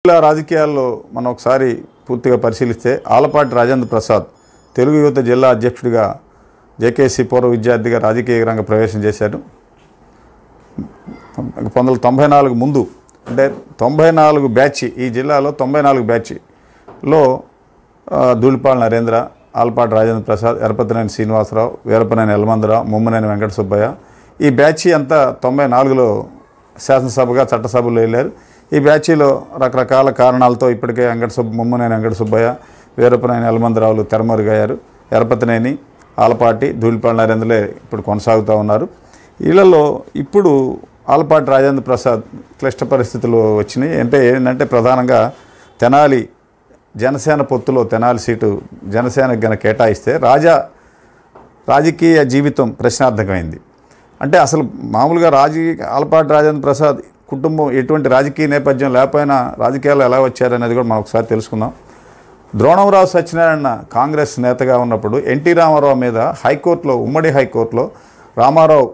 రాజకీయాల్లో మనం ఒకసారి పూర్తిగా పరిశీలిస్తే ఆలపాటి రాజేంద్ర ప్రసాద్ తెలుగు యువత జిల్లా అధ్యక్షుడిగా జేకేసీ పూర్వ విద్యార్థిగా రాజకీయ రంగ ప్రవేశం చేశారు. 1994 ముందు అంటే 94 బ్యాచ్ ఈ జిల్లాలో 94 బ్యాచ్లో ధూళిపాల నరేంద్ర, ఆలపాటి రాజేంద్ర ప్రసాద్, ఎరపతినేని శ్రీనివాసరావు, వీరపనేని ఎల్లమందరావు, ముమ్మనేని వెంకట సుబ్బయ్య ఈ బ్యాచ్ అంతా 94లో శాసనసభగా చట్టసభలో వెళ్ళారు. ఈ బ్యాచీలో రకరకాల కారణాలతో ఇప్పటికే ముమ్మనేని వెంకట సుబ్బయ్య, వీరపనేని ఎల్లమందరావులు తెరమరుగయ్యారు. ఎరపతినేని, ఆలపాటి, ధూళిపాల నరేంద్రలే ఇప్పుడు కొనసాగుతూ ఉన్నారు. వీళ్ళలో ఇప్పుడు ఆలపాటి రాజేంద్ర ప్రసాద్ క్లిష్ట పరిస్థితులు వచ్చినాయి. ఏంటంటే ప్రధానంగా తెనాలి జనసేన పొత్తులో తెనాలి సీటు జనసేనకు గన కేటాయిస్తే రాజకీయ జీవితం ప్రశ్నార్థకమైంది. అంటే అసలు మామూలుగా ఆలపాటి రాజేంద్ర ప్రసాద్ కుటుంబం ఎటువంటి రాజకీయ నేపథ్యం లేకపోయినా రాజకీయాలు ఎలా వచ్చారనేది కూడా మనం ఒకసారి తెలుసుకుందాం. ద్రోణంరావు సత్యనారాయణ కాంగ్రెస్ నేతగా ఉన్నప్పుడు ఎన్టీ రామారావు మీద హైకోర్టులో, ఉమ్మడి హైకోర్టులో రామారావు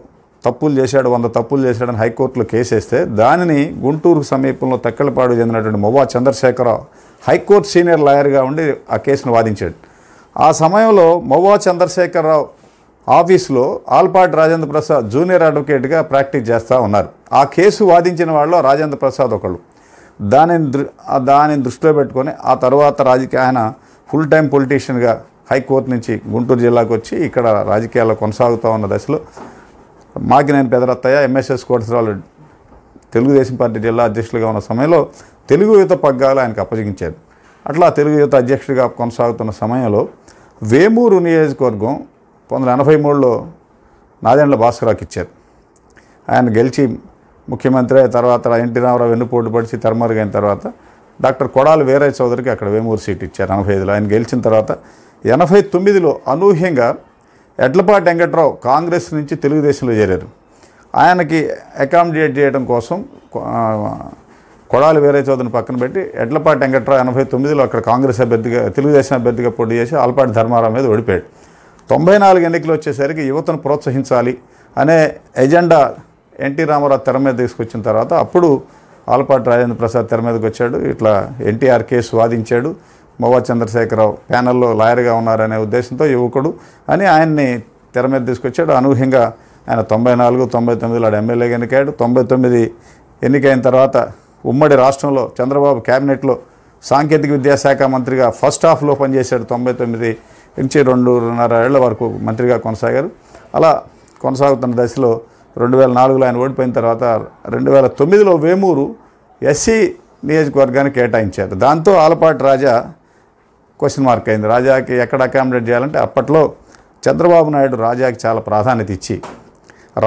తప్పులు చేశాడు, 100 తప్పులు చేశాడని హైకోర్టులో కేసు వేస్తే దానిని గుంటూరు సమీపంలో తెక్కలపాడు చెందినటువంటి మొవ్వా చంద్రశేఖరరావు హైకోర్టు సీనియర్ లాయర్గా ఉండి ఆ కేసును వాదించాడు. ఆ సమయంలో మొవ్వా చంద్రశేఖరరావు ఆఫీసులో ఆలపాటి రాజేంద్ర ప్రసాద్ జూనియర్ అడ్వకేట్గా ప్రాక్టీస్ చేస్తూ ఉన్నారు. ఆ కేసు వాదించిన వాళ్ళు రాజేంద్ర ప్రసాద్ ఒకళ్ళు. దానిని దృష్టిలో పెట్టుకొని ఆ తర్వాత ఆయన ఫుల్ టైం పొలిటీషియన్గా హైకోర్టు నుంచి గుంటూరు జిల్లాకు వచ్చి ఇక్కడ రాజకీయాల్లో కొనసాగుతూ ఉన్న దశలో మాకినేని పెదరత్తయ్య, ఎంఎస్ఎస్ కోటేశ్వరరావు తెలుగుదేశం పార్టీ జిల్లా అధ్యక్షులుగా ఉన్న సమయంలో తెలుగు యువత పగ్గాలు ఆయనకు అప్పగించారు. అట్లా తెలుగు యువత అధ్యక్షుడిగా కొనసాగుతున్న సమయంలో వేమూరు నియోజకవర్గం 1983లో నాదెండ్ల భాస్కరరావుకి ఇచ్చారు. ఆయన గెలిచి ముఖ్యమంత్రి అయిన తర్వాత ఎన్టీ రామారావు వెన్నుపోటు పడిచి తెరమరుగైన తర్వాత డాక్టర్ కొడాలి వీరయ్య చౌదరికి అక్కడ వేమూరు సీట్ ఇచ్చారు 85లో. ఆయన గెలిచిన తర్వాత 89లో అనూహ్యంగా ఎడ్లపాటి వెంకట్రావు కాంగ్రెస్ నుంచి తెలుగుదేశంలో చేరారు. ఆయనకి అకామిడేట్ చేయడం కోసం కొడాలి వీరయ్య చౌదరిని పక్కన పెట్టి ఎడ్లపాటి వెంకట్రావు 89లో అక్కడ కాంగ్రెస్ అభ్యర్థిగా, తెలుగుదేశం అభ్యర్థిగా పోటీ చేసి ఆలపాటి ధర్మారావు మీద ఓడిపోయాడు. 94 ఎన్నికలు వచ్చేసరికి యువతను ప్రోత్సహించాలి అనే ఎజెండా ఎన్టీ రామారావు తెర మీద తీసుకొచ్చిన తర్వాత అప్పుడు ఆలపాటి రాజేంద్ర ప్రసాద్ తెర మీదకి వచ్చాడు. ఇట్లా ఎన్టీఆర్ కేసు వాదించాడు. మొవ్వా చంద్రశేఖరరావు ప్యానెల్లో లాయర్గా ఉన్నారనే ఉద్దేశంతో యువకుడు అని ఆయన్ని తెర మీద తీసుకొచ్చాడు. అనూహ్యంగా ఆయన 94, 99లో ఎమ్మెల్యేగా ఎన్నికయ్యాడు. 99 ఎన్నికైన తర్వాత ఉమ్మడి రాష్ట్రంలో చంద్రబాబు క్యాబినెట్లో సాంకేతిక విద్యాశాఖ మంత్రిగా ఫస్ట్ హాఫ్లో పనిచేశాడు. 99 నుంచి 2.5 ఏళ్ల వరకు మంత్రిగా కొనసాగారు. అలా కొనసాగుతున్న దశలో 2004లో ఆయన ఓడిపోయిన తర్వాత 2009లో వేమూరు ఎస్సీ నియోజకవర్గాన్ని కేటాయించారు. దాంతో ఆలపాటి రాజా క్వశ్చన్ మార్క్ అయింది. రాజాకి ఎక్కడ అకామిడేట్ చేయాలంటే అప్పట్లో చంద్రబాబు నాయుడు రాజాకి చాలా ప్రాధాన్యత ఇచ్చి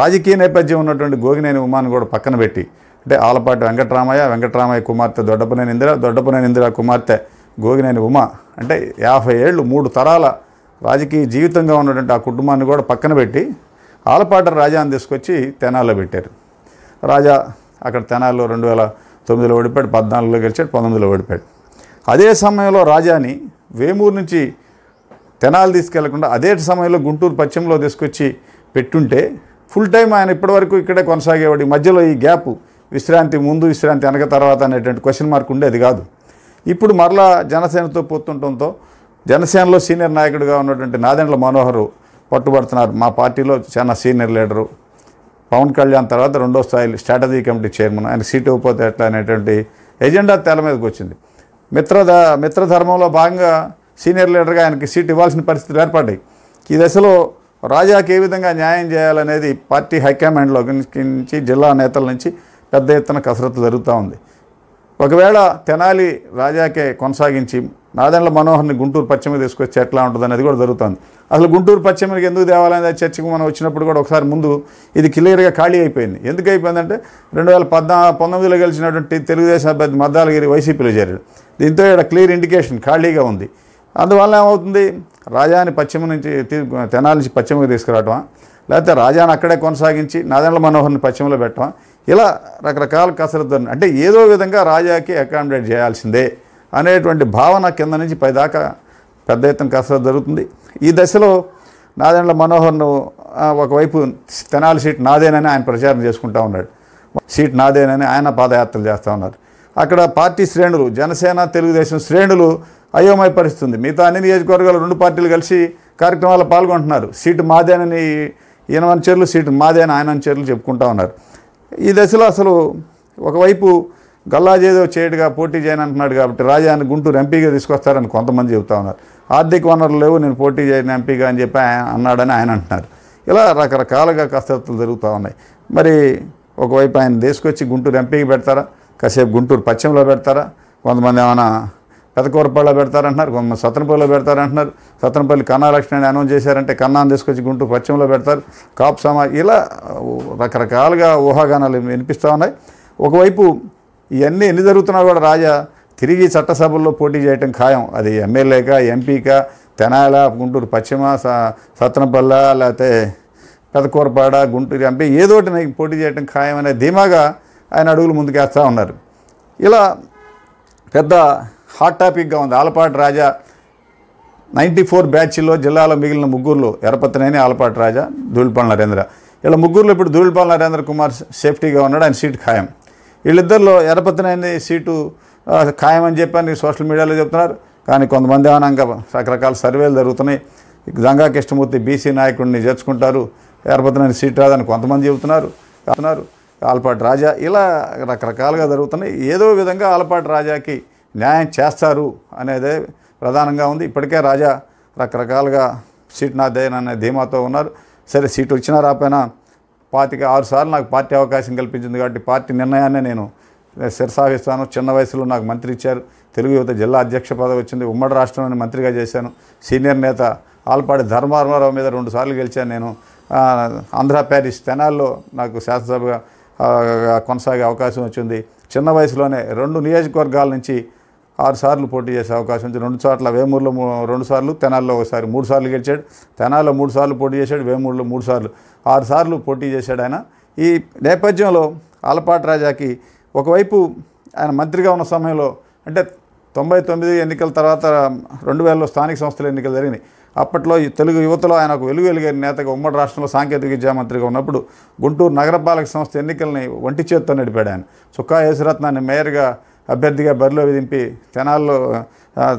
రాజకీయ నేపథ్యం ఉన్నటువంటి గోగినేని ఉమాను కూడా పక్కన పెట్టి, అంటే ఆలపాటి వెంకటరామయ్య కుమార్తె దొడ్డపనేని ఇందిర కుమార్తె గోగినేని ఉమ, అంటే 50 ఏళ్ళు 3 తరాల రాజకీయ జీవితంగా ఉన్నటువంటి ఆ కుటుంబాన్ని కూడా పక్కన పెట్టి ఆలపాటి రాజాని తీసుకొచ్చి తెనాల్లో పెట్టారు. రాజా అక్కడ తెనాల్లో 2009లో ఓడిపోయాడు, 14లో గెలిచాడు, 19లో ఓడిపోయాడు. అదే సమయంలో రాజాని వేమూరు నుంచి తెనాలు తీసుకెళ్లకుండా అదే సమయంలో గుంటూరు పశ్చిమలో తీసుకొచ్చి పెట్టుంటే ఫుల్ టైం ఆయన ఇప్పటివరకు ఇక్కడే కొనసాగేవాడు. మధ్యలో ఈ గ్యాప్, విశ్రాంతి ముందు, విశ్రాంతి వెనక తర్వాత అనేటువంటి క్వశ్చన్ మార్క్ ఉండేది కాదు. ఇప్పుడు మరలా జనసేనతో పొత్తుండటంతో జనసేనలో సీనియర్ నాయకుడిగా ఉన్నటువంటి నాదెండ్ల మనోహర్ పట్టుబడుతున్నారు. మా పార్టీలో చాలా సీనియర్ లీడరు, పవన్ కళ్యాణ్ తర్వాత 2వ స్థాయి స్ట్రాటజీ కమిటీ చైర్మన్, ఆయన సీట్ ఇవ్వకపోతే ఎట్లా అనేటువంటి ఎజెండా తెర మీదకి వచ్చింది. మిత్రధర్మంలో భాగంగా సీనియర్ లీడర్గా ఆయనకి సీట్ ఇవ్వాల్సిన పరిస్థితులు ఏర్పడ్డాయి. ఈ దశలో రాజాకి ఏ విధంగా న్యాయం చేయాలనేది పార్టీ హైకమాండ్లో నుంచి, జిల్లా నేతల నుంచి పెద్ద ఎత్తున కసరత్తు జరుగుతూ ఉంది. ఒకవేళ తెనాలి రాజాకే కొనసాగించి నాదెండ్ల మనోహర్ని గుంటూరు పశ్చిమకి తీసుకొచ్చి ఎట్లా ఉంటుంది అనేది కూడా జరుగుతుంది. అసలు గుంటూరు పశ్చిమకి ఎందుకు తేవాలనేది చర్చకు మనం వచ్చినప్పుడు కూడా ఒకసారి ముందు ఇది క్లియర్గా ఖాళీ అయిపోయింది. ఎందుకు అయిపోయిందంటే 2019లో గెలిచినటువంటి తెలుగుదేశం అభ్యర్థి మద్దాలగిరి వైసీపీలో చేరాడు. దీంతో ఇక్కడ క్లియర్ ఇండికేషన్ ఖాళీగా ఉంది. అందువల్ల ఏమవుతుంది, రాజాని పశ్చిమ నుంచి తెనాలి నుంచి పశ్చిమకి తీసుకురావటమా, లేకపోతే రాజాని అక్కడే కొనసాగించి నాదెండ్ల మనోహర్ని పశ్చిమలో పెట్టడం, ఇలా రకరకాల కసరత్తు. అంటే ఏదో విధంగా రాజాకి అకామిడేట్ చేయాల్సిందే అనేటువంటి భావన కింద నుంచి పైదాకా పెద్ద ఎత్తున కసరత్తు జరుగుతుంది. ఈ దశలో నాదెండ్ల మనోహర్ను ఒకవైపు తెనాలి సీట్ నాదేనని ఆయన ప్రచారం చేసుకుంటూ ఉన్నాడు. సీట్ నాదేనని ఆయన పాదయాత్రలు చేస్తూ ఉన్నారు. అక్కడ పార్టీ శ్రేణులు జనసేన తెలుగుదేశం శ్రేణులు అయోమయ పరిస్థితుంది. మిగతా అన్ని నియోజకవర్గాలు 2 పార్టీలు కలిసి కార్యక్రమాల్లో పాల్గొంటున్నారు. సీటు మాదేనని ఈయన అనుచరులు, సీటు మాదేని ఆయన అనుచరులు చెప్పుకుంటా ఉన్నారు. ఈ దశలో అసలు ఒకవైపు గల్లా జయదేవ్ చేయడుగా పోటీ చేయను అంటున్నాడు కాబట్టి రాజాని గుంటూరు ఎంపీగా తీసుకొస్తారని కొంతమంది చెబుతా ఉన్నారు. ఆర్థిక వనరులు లేవు, నేను పోటీ చేయను ఎంపీగా అని చెప్పి అన్నాడని ఆయన అంటున్నారు. ఇలా రకరకాలుగా కసరత్తులు జరుగుతూ ఉన్నాయి. మరి ఒకవైపు ఆయన తీసుకొచ్చి గుంటూరు ఎంపీకి పెడతారా, కాసేపు గుంటూరు పశ్చిమలో పెడతారా, కొంతమంది ఏమైనా పెదకూరపల్లిలో పెడతారంటున్నారు, కొంతమంది సత్తనపల్లిలో పెడతారంటున్నారు. సత్తనపల్లి కన్నా లక్ష్మణ్ అనౌన్స్ చేశారంటే కన్నాను తీసుకొచ్చి గుంటూరు పశ్చిమలో పెడతారు, కాపు సమాజ్, ఇలా రకరకాలుగా ఊహాగానాలు వినిపిస్తూ ఉన్నాయి. ఒకవైపు ఇవన్నీ ఎన్ని జరుగుతున్నా కూడా రాజా తిరిగి చట్టసభల్లో పోటీ చేయటం ఖాయం. అది ఎమ్మెల్యేగా, ఎంపీగా, తెనాల, గుంటూరు పశ్చిమ, సత్తనపల్లి, లేకపోతే పెదకూరపాడ, గుంటూరు ఎంపీ ఏదోటి పోటీ చేయటం ఖాయం అనే ధీమాగా ఆయన అడుగులు ముందుకేస్తూ ఉన్నారు. ఇలా పెద్ద హాట్ టాపిక్గా ఉంది. ఆలపాటి రాజా 94 బ్యాచ్లో జిల్లాలో మిగిలిన ముగ్గురులో ఎరపతినేని, ఆలపాటి రాజా, ధూళిపాల నరేంద్ర. ఇలా ముగ్గురులో ఇప్పుడు ధూళిపాల నరేంద్ర కుమార్ సేఫ్టీగా ఉన్నాడు, ఆయన సీటు ఖాయం. వీళ్ళిద్దరిలో ఎరపతినేని సీటు ఖాయం అని చెప్పని సోషల్ మీడియాలో చెప్తున్నారు. కానీ కొంతమంది ఏమైనా ఇంకా రకరకాల సర్వేలు జరుగుతున్నాయి. గంగా కృష్ణమూర్తి బీసీ నాయకుడిని చేర్చుకుంటారు, ఎరపతినేని సీటు రాదని కొంతమంది చెబుతున్నారు. ఆలపాటి రాజా, ఇలా రకరకాలుగా జరుగుతున్నాయి. ఏదో విధంగా ఆలపాటి రాజాకి న్యాయం చేస్తారు అనేదే ప్రధానంగా ఉంది. ఇప్పటికే రాజా రకరకాలుగా సీట్ నాదేననే ధీమాతో ఉన్నారు. సరే, సీటు వచ్చినా రాపోయినా 6 సార్లు నాకు పార్టీ అవకాశం కల్పించింది కాబట్టి పార్టీ నిర్ణయాన్ని నేను శిరసావిస్తాను. చిన్న వయసులో నాకు మంత్రి ఇచ్చారు, తెలుగు యువత జిల్లా అధ్యక్ష పదవి వచ్చింది, ఉమ్మడి రాష్ట్రంలోని మంత్రిగా చేశాను, సీనియర్ నేత ఆలపాటి ధర్మారావు మీద 2 సార్లు గెలిచాను నేను, ఆంధ్ర ప్యారిస్ తెనాల్లో నాకు శాసనసభగా కొనసాగే అవకాశం వచ్చింది. చిన్న వయసులోనే 2 నియోజకవర్గాల నుంచి 6 సార్లు పోటీ చేసే అవకాశం ఉంది. 2 చోట్ల వేమూరులో 2 సార్లు, తెనాల్లో 1 సారి, 3 సార్లు గెలిచాడు. తెనాల్లో 3 సార్లు పోటీ చేశాడు, వేమూరులో 3 సార్లు, 6 సార్లు పోటీ చేశాడు ఆయన. ఈ నేపథ్యంలో ఆలపాటి రాజాకి ఒకవైపు ఆయన మంత్రిగా ఉన్న సమయంలో, అంటే 99 ఎన్నికల తర్వాత 2000లో స్థానిక సంస్థల ఎన్నికలు జరిగినాయి. అప్పట్లో ఈ తెలుగు యువతలో ఆయన ఒక వెలుగెలిగే నేతగా ఉమ్మడి రాష్ట్రంలో సాంకేతిక విద్యా మంత్రిగా ఉన్నప్పుడు గుంటూరు నగరపాలక సంస్థ ఎన్నికల్ని ఒంటి చేత్తో నడిపాడు ఆయన. చుక్కా యేసురత్నాన్ని మేయర్గా అభ్యర్థిగా బరిలో విదింపి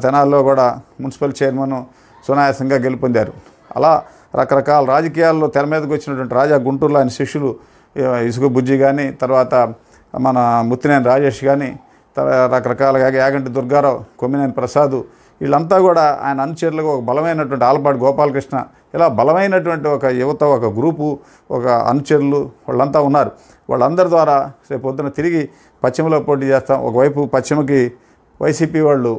తెనాల్లో కూడా మున్సిపల్ చైర్మన్ సునాయాసంగా గెలుపొందారు. అలా రకరకాల రాజకీయాల్లో తెర మీదకి వచ్చినటువంటి రాజా గుంటూరులో ఆయన శిష్యులు ఇసుక బుజ్జి కానీ, తర్వాత మన ముత్తినేని రాజేష్ కానీ, రకరకాలుగా యాగంటి దుర్గారావు, కొమ్మినేని ప్రసాద్, వీళ్ళంతా కూడా ఆయన అనుచరులుగా ఒక బలమైనటువంటి ఆలపాటి గోపాలకృష్ణ, ఇలా బలమైనటువంటి ఒక యువత, ఒక గ్రూపు, ఒక అనుచరులు వాళ్ళంతా ఉన్నారు. వాళ్ళందరి ద్వారా రేపు పొద్దున తిరిగి పశ్చిమలో పోటీ చేస్తాం. ఒకవైపు పశ్చిమకి వైసీపీ వాళ్ళు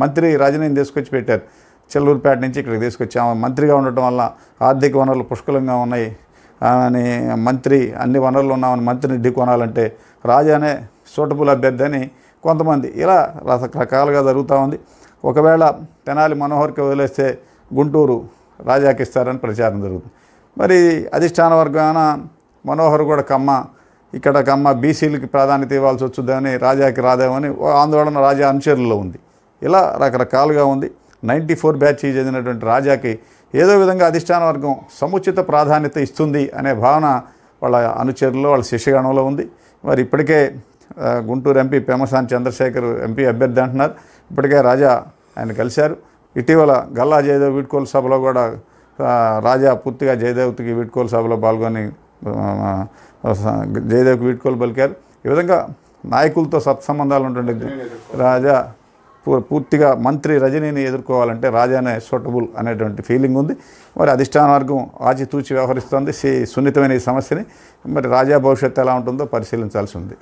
మంత్రి రజనీని తీసుకొచ్చి పెట్టారు, చెల్లూరుపేట నుంచి ఇక్కడికి తీసుకొచ్చి. ఆమె మంత్రిగా ఉండటం వల్ల ఆర్థిక వనరులు పుష్కలంగా ఉన్నాయి అని, మంత్రి అన్ని వనరులు ఉన్నామని మంత్రిని ఢీకొనాలంటే రాజానే సూటబుల్ అభ్యర్థి అని కొంతమంది, ఇలా రకరకాలుగా జరుగుతూ ఉంది. ఒకవేళ తెనాలి మనోహర్కి వదిలేస్తే గుంటూరు రాజాకి ఇస్తారని ప్రచారం జరుగుతుంది. మరి అధిష్టాన వర్గాన మనోహర్ కూడా కమ్మ, ఇక్కడ కమ్మ బీసీలకి ప్రాధాన్యత ఇవ్వాల్సి వచ్చుద్దని, రాజాకి రాదేమని ఆందోళన రాజా అనుచరుల్లో ఉంది. ఇలా రకరకాలుగా ఉంది. 94 బ్యాచ్కి చెందినటువంటి రాజాకి ఏదో విధంగా అధిష్టాన వర్గం సముచిత ప్రాధాన్యత ఇస్తుంది అనే భావన వాళ్ళ అనుచరుల్లో, వాళ్ళ శిష్యగణంలో ఉంది. మరి ఇప్పటికే గుంటూరు ఎంపీ పెమ్మసాని చంద్రశేఖర్ ఎంపీ అభ్యర్థి అంటున్నారు. ఇప్పటికే రాజా ఆయన కలిశారు. ఇటీవల గల్లా జయదేవ్ వీడ్కోలు సభలో కూడా రాజా పూర్తిగా జయదేవ్కి వీడ్కోలు సభలో పాల్గొని జయదేవ్కి వీడ్కోలు పలికారు. ఈ విధంగా నాయకులతో సత్సంబంధాలు ఉన్నటువంటి రాజా పూర్తిగా మంత్రి రజనీని ఎదుర్కోవాలంటే రాజానే సూటబుల్ అనేటువంటి ఫీలింగ్ ఉంది. మరి అధిష్టాన వర్గం ఆచితూచి వ్యవహరిస్తోంది సున్నితమైన ఈ సమస్యని. మరి రాజా భవిష్యత్తు ఎలా ఉంటుందో పరిశీలించాల్సి ఉంది.